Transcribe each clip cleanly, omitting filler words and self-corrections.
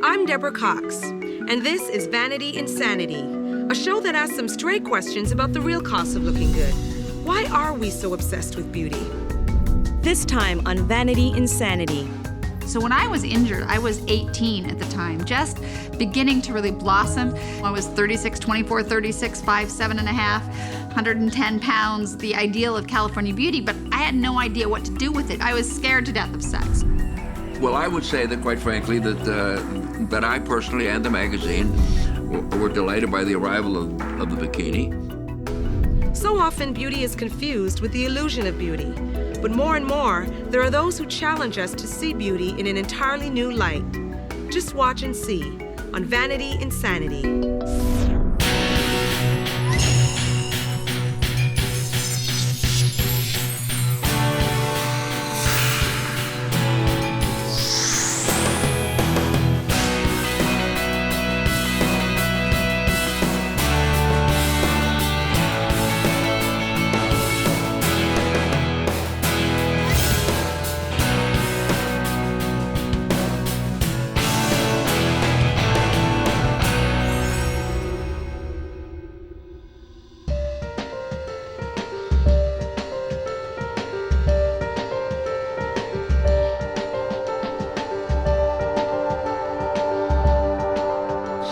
I'm Deborah Cox, and this is Vanity Insanity, a show that asks some stray questions about the real cost of looking good. Why are we so obsessed with beauty? This time on Vanity Insanity. So when I was injured, I was 18 at the time, just beginning to really blossom. I was 36, 24, 36, 5, 7.5, 110 pounds, the ideal of California beauty, but I had no idea what to do with it. I was scared to death of sex. Well, I would say that, quite frankly, that I personally and the magazine were delighted by the arrival of the bikini. So often, beauty is confused with the illusion of beauty. But more and more, there are those who challenge us to see beauty in an entirely new light. Just watch and see on Vanity Insanity.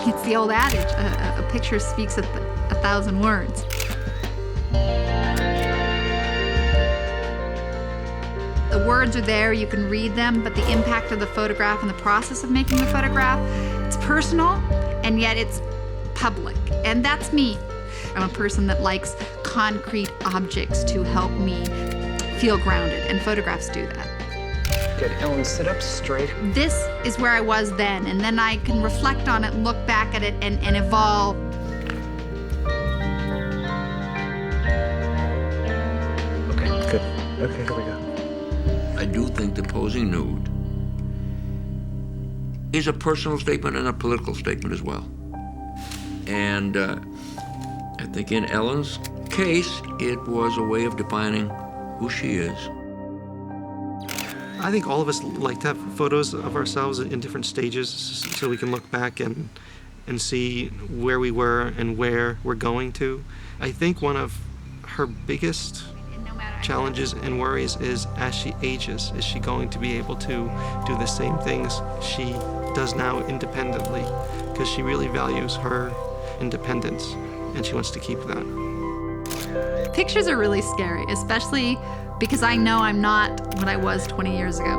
It's the old adage, a picture speaks 1,000 words. The words are there, you can read them, but the impact of the photograph and the process of making the photograph, it's personal, and yet it's public. And that's me. I'm a person that likes concrete objects to help me feel grounded, and photographs do that. Good. Ellen, sit up straight. This is where I was then, and then I can reflect on it and look back at it and evolve. Okay, good. Okay, here we go. I do think that posing nude is a personal statement and a political statement as well. And I think in Ellen's case, it was a way of defining who she is. I think all of us like to have photos of ourselves in different stages so we can look back and see where we were and where we're going to. I think one of her biggest challenges and worries is, as she ages, is she going to be able to do the same things she does now independently? Because she really values her independence and she wants to keep that. Pictures are really scary, especially because I know I'm not what I was 20 years ago.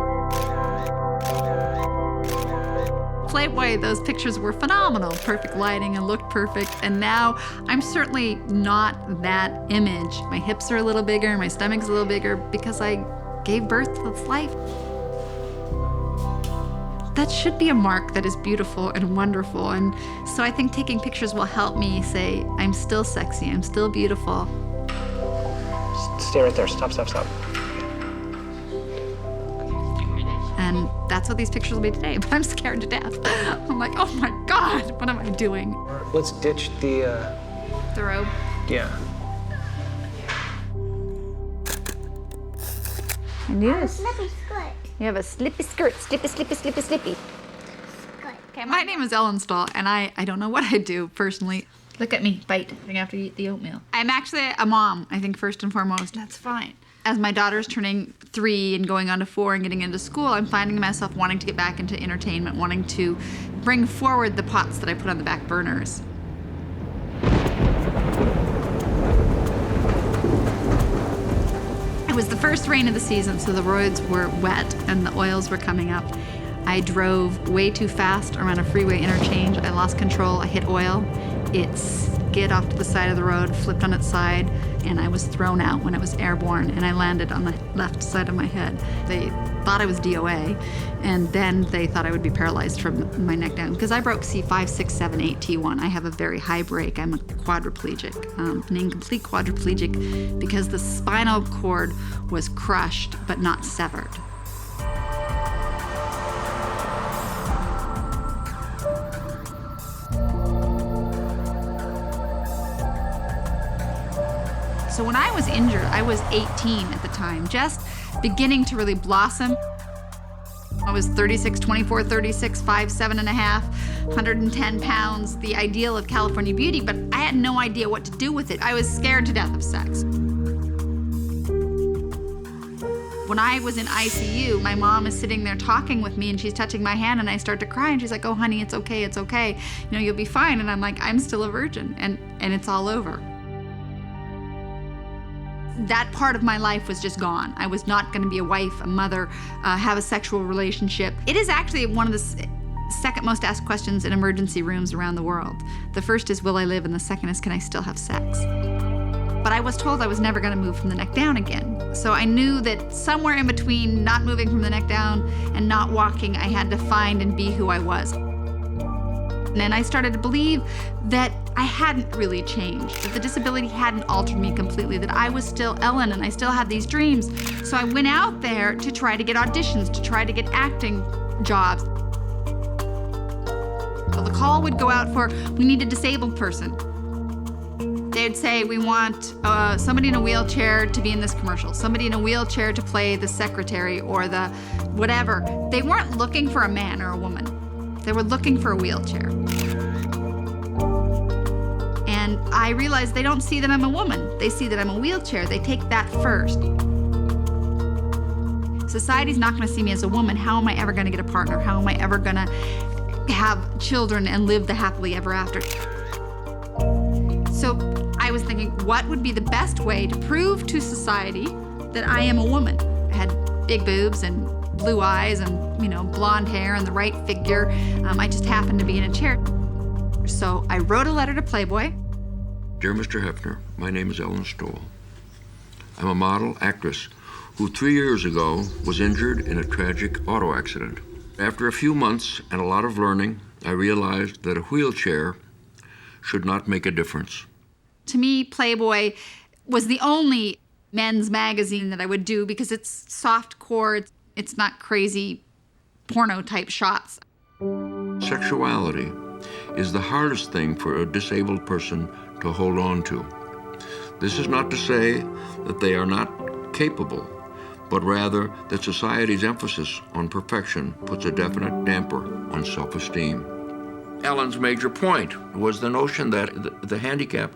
Playboy, those pictures were phenomenal. Perfect lighting and looked perfect. And now I'm certainly not that image. My hips are a little bigger, my stomach's a little bigger because I gave birth to this life. That should be a mark that is beautiful and wonderful. And so I think taking pictures will help me say, I'm still sexy, I'm still beautiful. Stay right there. Stop, stop, stop. And that's what these pictures will be today. But I'm scared to death. I'm like, oh my God, what am I doing? Let's ditch the robe. Yeah. I knew this. Slippy skirt. You have a slippy skirt, slippy, slippy, slippy, slippy. Skirt. Okay, my name is Ellen Stahl, and I don't know what I do personally. Look at me, bite. I have to eat the oatmeal. I'm actually a mom, I think, first and foremost. That's fine. As my daughter's turning 3 and going on to 4 and getting into school, I'm finding myself wanting to get back into entertainment, wanting to bring forward the pots that I put on the back burners. It was the first rain of the season, so the roads were wet and the oils were coming up. I drove way too fast around a freeway interchange. I lost control, I hit oil. It skid off to the side of the road, flipped on its side, and I was thrown out when it was airborne, and I landed on the left side of my head. They thought I was DOA, and then they thought I would be paralyzed from my neck down, because I broke C5, 6, 7, 8, T1. I have a very high break. I'm a quadriplegic, an incomplete quadriplegic, because the spinal cord was crushed but not severed. So when I was injured, I was 18 at the time, just beginning to really blossom. I was 36, 24, 36, 5, 7.5, 110 pounds, the ideal of California beauty, but I had no idea what to do with it. I was scared to death of sex. When I was in ICU, my mom is sitting there talking with me and she's touching my hand and I start to cry and she's like, oh honey, it's okay, it's okay. You know, you'll be fine. And I'm like, I'm still a virgin and it's all over. That part of my life was just gone. I was not going to be a wife, a mother, have a sexual relationship. It is actually one of the second most asked questions in emergency rooms around the world. The first is, will I live? And the second is, can I still have sex? But I was told I was never going to move from the neck down again. So I knew that somewhere in between not moving from the neck down and not walking, I had to find and be who I was. And I started to believe that I hadn't really changed, that the disability hadn't altered me completely, that I was still Ellen and I still had these dreams. So I went out there to try to get auditions, to try to get acting jobs. So the call would go out for, we need a disabled person. They'd say, we want somebody in a wheelchair to be in this commercial, somebody in a wheelchair to play the secretary or the whatever. They weren't looking for a man or a woman. They were looking for a wheelchair. And I realized they don't see that I'm a woman. They see that I'm a wheelchair. They take that first. Society's not going to see me as a woman. How am I ever going to get a partner? How am I ever going to have children and live the happily ever after? So I was thinking, what would be the best way to prove to society that I am a woman? I had big boobs and blue eyes and, you know, blonde hair and the right figure. I just happened to be in a chair. So I wrote a letter to Playboy. Dear Mr. Hefner, my name is Ellen Stoll. I'm a model actress who 3 years ago was injured in a tragic auto accident. After a few months and a lot of learning, I realized that a wheelchair should not make a difference. To me, Playboy was the only men's magazine that I would do because it's soft core, it's not crazy porno-type shots. Sexuality is the hardest thing for a disabled person to hold on to. This is not to say that they are not capable, but rather that society's emphasis on perfection puts a definite damper on self-esteem. Ellen's major point was the notion that the handicap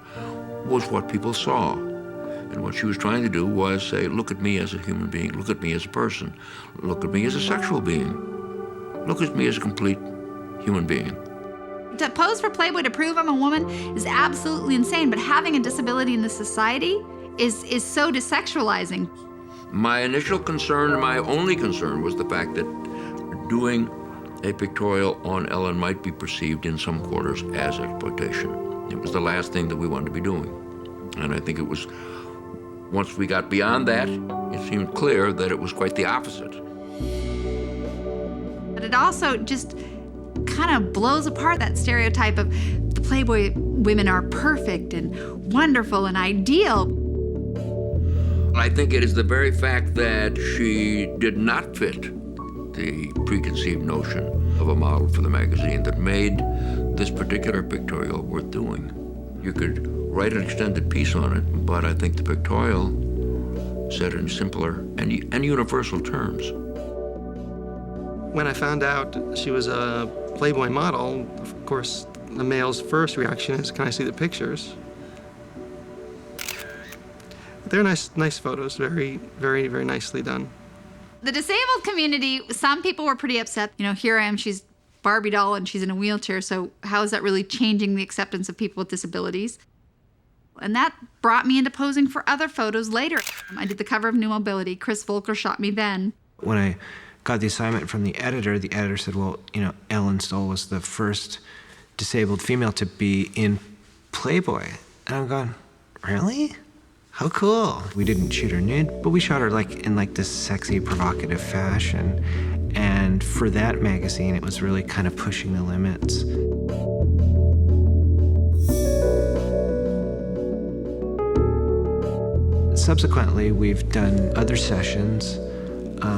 was what people saw. And what she was trying to do was say, look at me as a human being, look at me as a person, look at me as a sexual being, look at me as a complete human being. To pose for Playboy to prove I'm a woman is absolutely insane, but having a disability in this society is so desexualizing. My initial concern, my only concern, was the fact that doing a pictorial on Ellen might be perceived in some quarters as exploitation. It was the last thing that we wanted to be doing. And I think it was, once we got beyond that, it seemed clear that it was quite the opposite. But it also just kind of blows apart that stereotype of the Playboy women are perfect and wonderful and ideal. I think it is the very fact that she did not fit the preconceived notion of a model for the magazine that made this particular pictorial worth doing. You could write an extended piece on it, but I think the pictorial said it in simpler and universal terms. When I found out she was a Playboy model, of course, the male's first reaction is, can I see the pictures? They're nice photos, very, very, very nicely done. The disabled community, some people were pretty upset. You know, here I am, she's Barbie doll and she's in a wheelchair, so how is that really changing the acceptance of people with disabilities? And that brought me into posing for other photos later. I did the cover of New Mobility. Chris Volker shot me then. When I got the assignment from the editor said, well, you know, Ellen Stoll was the first disabled female to be in Playboy. And I'm going, really? How cool. We didn't shoot her nude, but we shot her in this sexy, provocative fashion. And for that magazine, it was really kind of pushing the limits. Subsequently, we've done other sessions.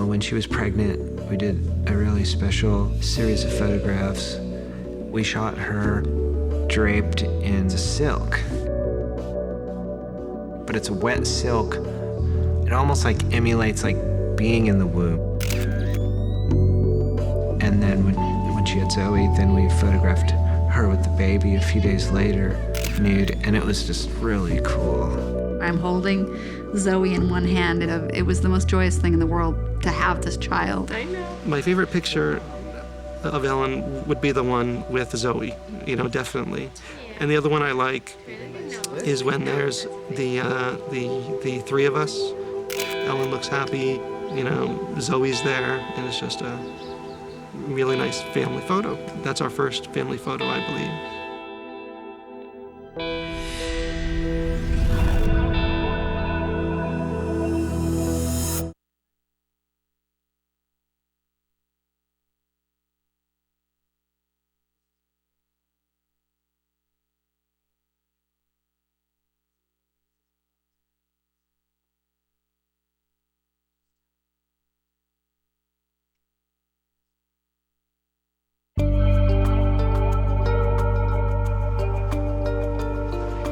When she was pregnant, we did a really special series of photographs. We shot her draped in silk. But it's a wet silk. It almost emulates being in the womb. Zoe. Then we photographed her with the baby a few days later, nude, and it was just really cool. I'm holding Zoe in one hand, and it was the most joyous thing in the world to have this child. I know. My favorite picture of Ellen would be the one with Zoe, definitely. And the other one I like is when there's the three of us. Ellen looks happy, Zoe's there, and it's just a really nice family photo. That's our first family photo, I believe.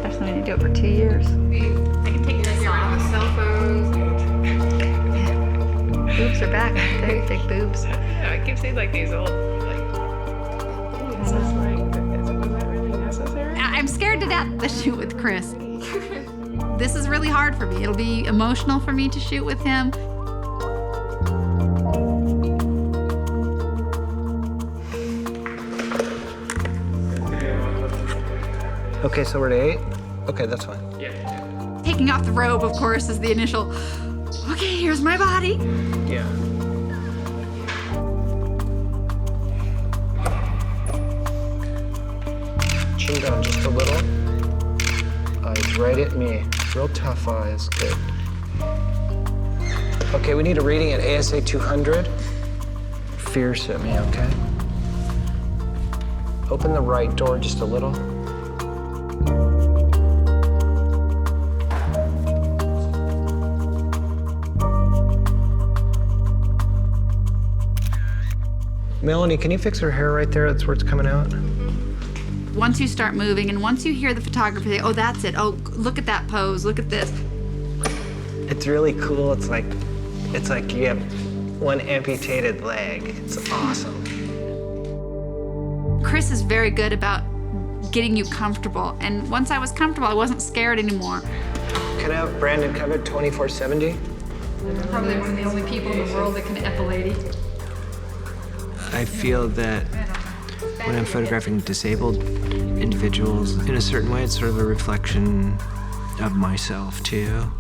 Definitely need to do it for 2 years. I can take this off. Cell phones. Yeah. Boobs are back. Very thick boobs. Yeah, I keep seeing like these old it's just like, was that really necessary? I'm scared to death to shoot with Chris. This is really hard for me. It'll be emotional for me to shoot with him. Okay, so we're at 8? Okay, that's fine. Taking off the robe, of course, is the initial, okay, here's my body. Yeah. Chin down just a little. Eyes right at me. Real tough eyes. Good. Okay, we need a reading at ASA 200. Fierce at me, okay? Open the right door just a little. Melanie, can you fix her hair right there? That's where it's coming out. Once you start moving and once you hear the photographer say, oh, that's it. Oh, look at that pose. Look at this. It's really cool. It's like you have one amputated leg. It's awesome. Chris is very good about getting you comfortable. And once I was comfortable, I wasn't scared anymore. Can I have Brandon covered 24/70? Probably one of the only people in the world that can F a lady. I feel that when I'm photographing disabled individuals, in a certain way, it's sort of a reflection of myself, too.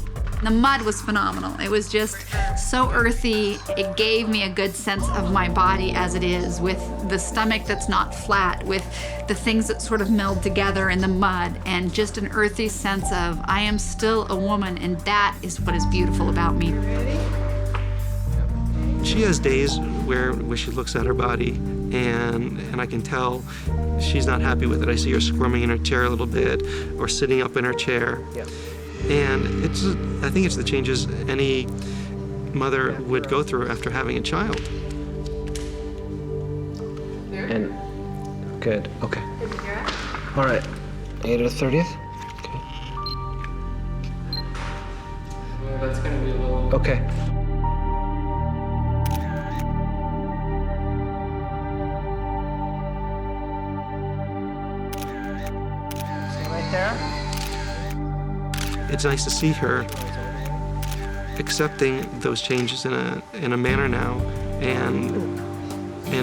The mud was phenomenal. It was just so earthy. It gave me a good sense of my body as it is, with the stomach that's not flat, with the things that sort of meld together in the mud, and just an earthy sense of I am still a woman, and that is what is beautiful about me. She has days where she looks at her body and I can tell she's not happy with it. I see her squirming in her chair a little bit or sitting up in her chair. Yeah. And I think it's the changes any mother would go through after having a child. And good. Okay. All right. 8 to the 30th. Okay. Well, that's gonna be a little. Okay. Stay right there. It's nice to see her accepting those changes in a manner now, and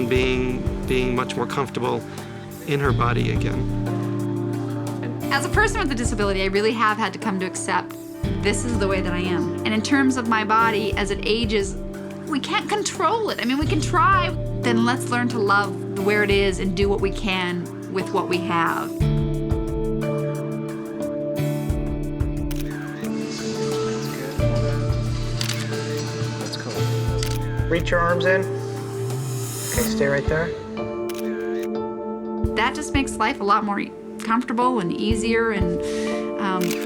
being much more comfortable in her body again. As a person with a disability, I really have had to come to accept this is the way that I am. And in terms of my body, as it ages, we can't control it. I mean, we can try. Then let's learn to love where it is and do what we can with what we have. That's cool. Reach your arms in. Okay, stay right there. That just makes life a lot more comfortable and easier, and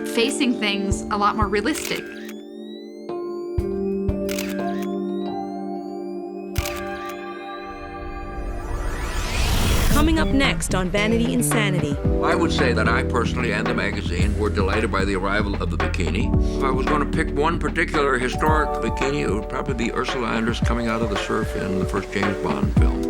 facing things a lot more realistic. Coming up next on Vanity Insanity. I would say that I personally and the magazine were delighted by the arrival of the bikini. If I was going to pick one particular historic bikini, it would probably be Ursula Andress coming out of the surf in the first James Bond film.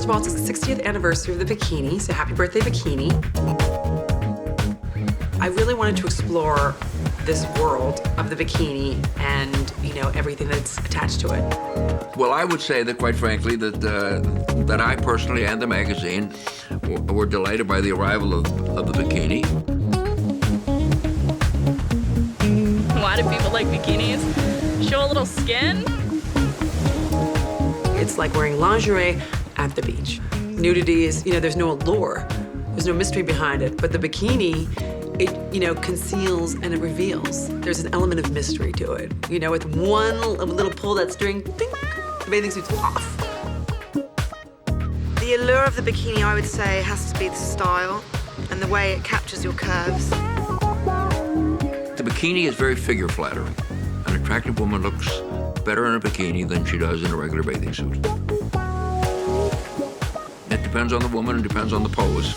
First of all, it's the 60th anniversary of the bikini, so happy birthday, bikini. I really wanted to explore this world of the bikini and, you know, everything that's attached to it. Well, I would say that, quite frankly, that I personally and the magazine were delighted by the arrival of the bikini. Why do people like bikinis? Show a little skin? It's like wearing lingerie at the beach. Nudity is, you know, there's no allure. There's no mystery behind it. But the bikini, it, you know, conceals and it reveals. There's an element of mystery to it. You know, with one little pull that string, ding, the bathing suit's off. The allure of the bikini, I would say, has to be the style and the way it captures your curves. The bikini is very figure flattering. An attractive woman looks better in a bikini than she does in a regular bathing suit. It depends on the woman and depends on the pose.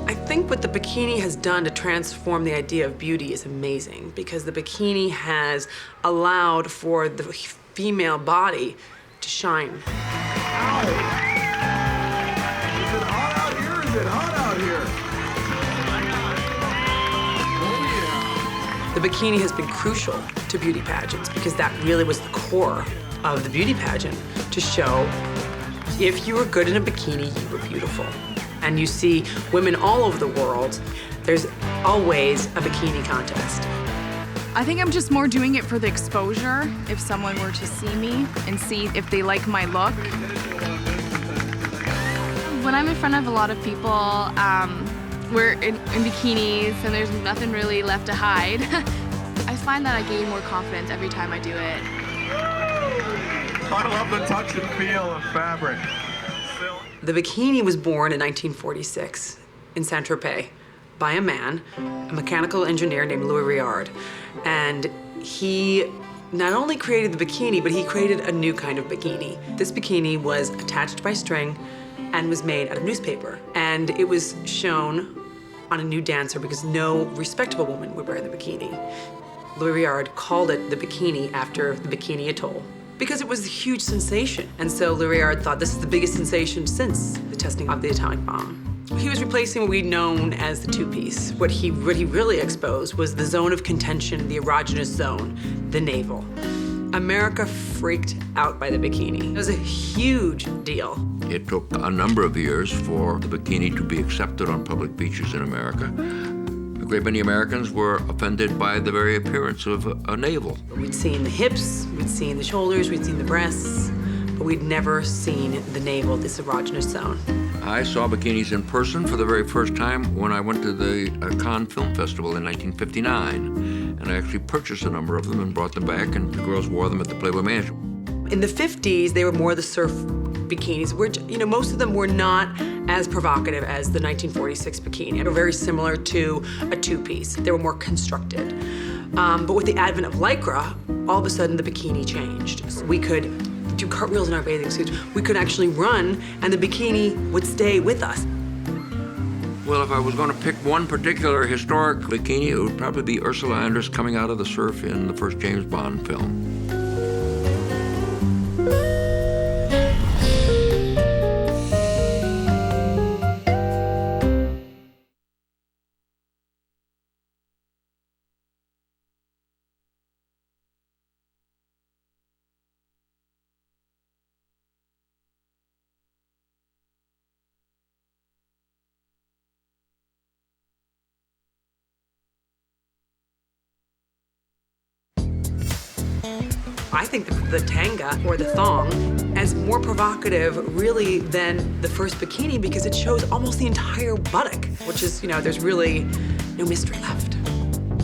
I think what the bikini has done to transform the idea of beauty is amazing, because the bikini has allowed for the female body to shine. Ow. Is it hot out here? Is it hot out here? The bikini has been crucial to beauty pageants because that really was the core of the beauty pageant, to show if you were good in a bikini, you were beautiful. And you see women all over the world, there's always a bikini contest. I think I'm just more doing it for the exposure. If someone were to see me and see if they like my look. When I'm in front of a lot of people, we're in bikinis and there's nothing really left to hide. I find that I gain more confidence every time I do it. I love the touch and feel of fabric. The bikini was born in 1946 in Saint-Tropez by a man, a mechanical engineer named Louis Réard. And he not only created the bikini, but he created a new kind of bikini. This bikini was attached by string and was made out of newspaper. And it was shown on a nude dancer because no respectable woman would wear the bikini. Louis Réard called it the bikini after the Bikini Atoll, because it was a huge sensation. And so Louis Réard thought this is the biggest sensation since the testing of the atomic bomb. He was replacing what we'd known as the two-piece. What he really exposed was the zone of contention, the erogenous zone, the navel. America freaked out by the bikini. It was a huge deal. It took a number of years for the bikini to be accepted on public beaches in America. A great many Americans were offended by the very appearance of a navel. We'd seen the hips, we'd seen the shoulders, we'd seen the breasts, but we'd never seen the navel, this erogenous zone. I saw bikinis in person for the very first time when I went to the Cannes Film Festival in 1959. And I actually purchased a number of them and brought them back, and the girls wore them at the Playboy Mansion. In the 50s, they were more the surf bikinis, which, you know, most of them were not as provocative as the 1946 bikini. They were very similar to a two-piece. They were more constructed. But with the advent of Lycra, all of a sudden the bikini changed. So we could do cartwheels in our bathing suits. We could actually run, and the bikini would stay with us. Well, if I was going to pick one particular historic bikini, it would probably be Ursula Andress coming out of the surf in the first James Bond film. I think the tanga, or the thong, is more provocative, really, than the first bikini because it shows almost the entire buttock, which is, you know, there's really no mystery left.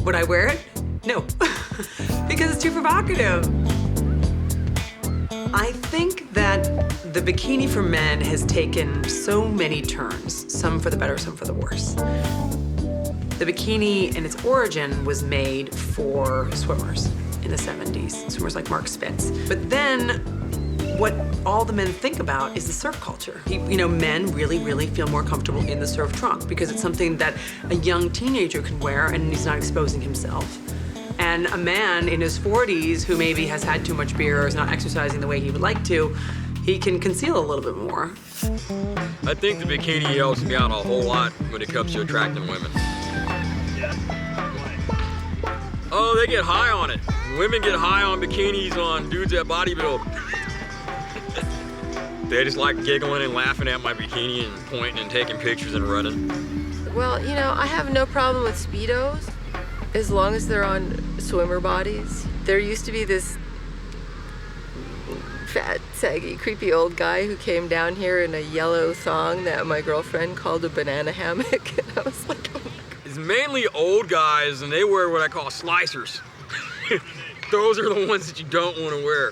Would I wear it? No, because it's too provocative. I think that the bikini for men has taken so many turns, some for the better, some for the worse. The bikini, in its origin, was made for swimmers in the 70s, swimmers like Mark Spitz. But then, what all the men think about is the surf culture. You know, men really feel more comfortable in the surf trunk because it's something that a young teenager can wear and he's not exposing himself. And a man in his 40s who maybe has had too much beer or is not exercising the way he would like to, he can conceal a little bit more. I think the bikini helps me out a whole lot when it comes to attracting women. Oh, they get high on it. Women get high on bikinis on dudes that bodybuild. They just like giggling and laughing at my bikini and pointing and taking pictures and running. Well, you know, I have no problem with Speedos as long as they're on swimmer bodies. There used to be this fat, saggy, creepy old guy who came down here in a yellow thong that my girlfriend called a banana hammock. And I was like, oh my God. It's mainly old guys, and they wear what I call slicers. Those are the ones that you don't want to wear.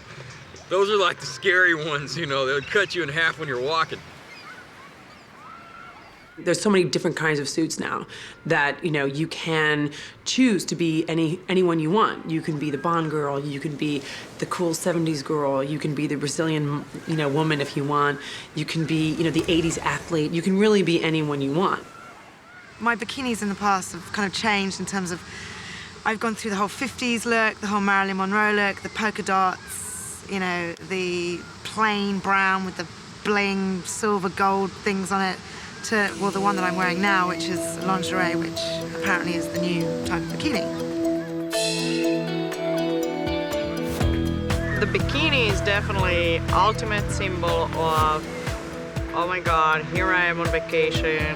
Those are like the scary ones, you know, they'll cut you in half when you're walking. There's so many different kinds of suits now that, you know, you can choose to be anyone you want. You can be the Bond girl, you can be the cool 70s girl, you can be the Brazilian, you know, woman if you want. You can be, you know, the 80s athlete. You can really be anyone you want. My bikinis in the past have kind of changed in terms of I've gone through the whole 50s look, the whole Marilyn Monroe look, the polka dots, you know, the plain brown with the bling, silver, gold things on it, to, well, the one that I'm wearing now, which is lingerie, which apparently is the new type of bikini. The bikini is definitely ultimate symbol of, oh my God, here I am on vacation.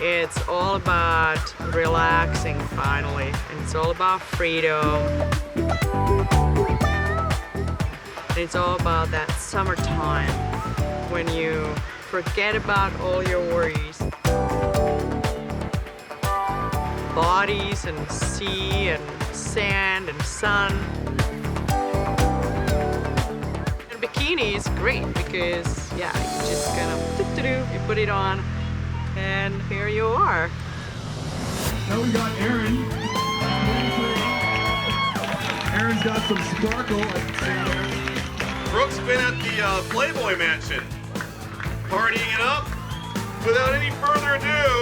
It's all about relaxing finally, and it's all about freedom. It's all about that summertime when you forget about all your worries. Bodies and sea and sand and sun. And bikini is great because, yeah, you just kind of you put it on and here you are. Now we got Aaron. Aaron's got some sparkle. Brooke's been at the Playboy Mansion, partying it up. Without any further ado,